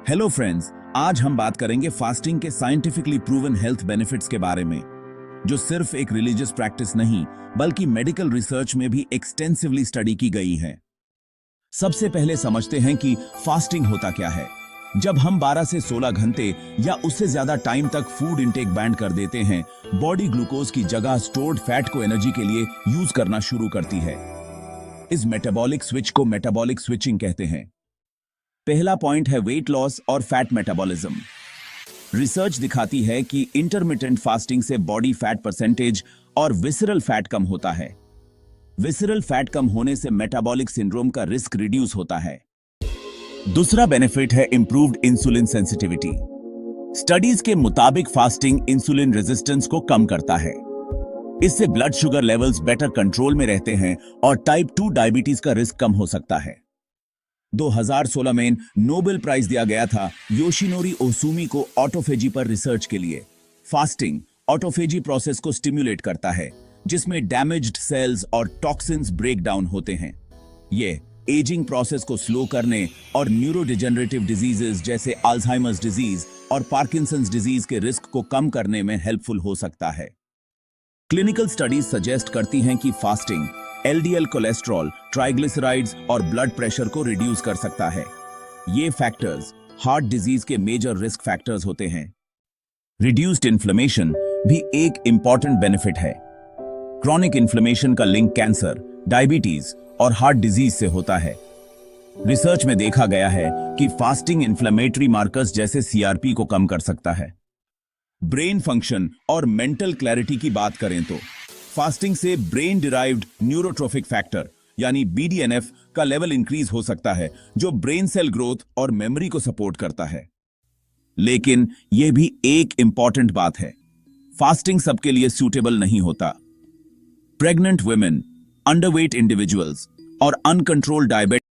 Hello friends, आज हम बात करेंगे फास्टिंग के साइंटिफिकली प्रूवन हेल्थ बेनिफिट्स के बारे में, जो सिर्फ एक रिलीजियस प्रैक्टिस नहीं बल्कि मेडिकल रिसर्च में भी एक्सटेंसिवली स्टडी की गई है। सबसे पहले समझते हैं कि फास्टिंग होता क्या है। जब हम 12 से 16 घंटे या उससे ज्यादा टाइम तक फूड इंटेक बैंड कर देते हैं, बॉडी ग्लूकोज की जगह स्टोर्ड फैट को एनर्जी के लिए यूज करना शुरू करती है। इस मेटाबॉलिक स्विच को मेटाबॉलिक स्विचिंग कहते हैं। पहला पॉइंट है वेट लॉस और फैट मेटाबॉलिज्म। रिसर्च दिखाती है कि इंटरमिटेंट फास्टिंग से बॉडी फैट परसेंटेज और विसरल फैट कम होता है। विसरल फैट कम होने से मेटाबॉलिक सिंड्रोम का रिस्क रिड्यूस होता है। दूसरा बेनिफिट है इंप्रूव्ड इंसुलिन सेंसिटिविटी। स्टडीज के मुताबिक फास्टिंग इंसुलिन रेजिस्टेंस को कम करता है। इससे blood sugar levels better control में रहते हैं और टाइप 2 डायबिटीज का रिस्क कम हो सकता है। 2016 में नोबेल प्राइज दिया गया था योशिनोरी ओसुमी को ऑटोफेजी पर रिसर्च के लिए। फास्टिंग ऑटोफेजी प्रोसेस को स्टिम्युलेट करता है, जिसमें डैमेज्ड सेल्स और टॉक्सिन्स ब्रेक डाउन होते हैं। ये एजिंग प्रोसेस को स्लो करने और न्यूरोडिजेनरेटिव डिजीजेस जैसे अल्जाइमर्स डिजीज और पार्किंसंस डिजीज के रिस्क को कम करने में हेल्पफुल हो सकता है। क्लिनिकल स्टडीज सजेस्ट करती हैं कि फास्टिंग एलडीएल कोलेस्ट्रॉल, ट्राइग्लिसराइड्स और ब्लड प्रेशर को रिड्यूस कर सकता है। ये फैक्टर्स हार्ट डिजीज के मेजर रिस्क फैक्टर्स होते हैं। रिड्यूस्ड इन्फ्लेमेशन भी एक इंपॉर्टेंट बेनिफिट है। क्रॉनिक इन्फ्लेमेशन का लिंक कैंसर, डायबिटीज और हार्ट डिजीज से होता है। रिसर्च में देखा गया है कि फास्टिंग इन्फ्लेमेटरी मार्कर्स जैसे सीआरपी को कम कर सकता है। ब्रेन फंक्शन और मेंटल क्लैरिटी की बात करें तो फास्टिंग से ब्रेन डिराइव्ड न्यूरोट्रोफिक फैक्टर यानी बीडीएनएफ का लेवल इंक्रीज हो सकता है, जो ब्रेन सेल ग्रोथ और मेमोरी को सपोर्ट करता है। लेकिन यह भी एक इंपॉर्टेंट बात है, फास्टिंग सबके लिए सूटेबल नहीं होता। प्रेग्नेंट वुमेन, अंडरवेट इंडिविजुअल्स और अनकंट्रोल्ड डायबिटीज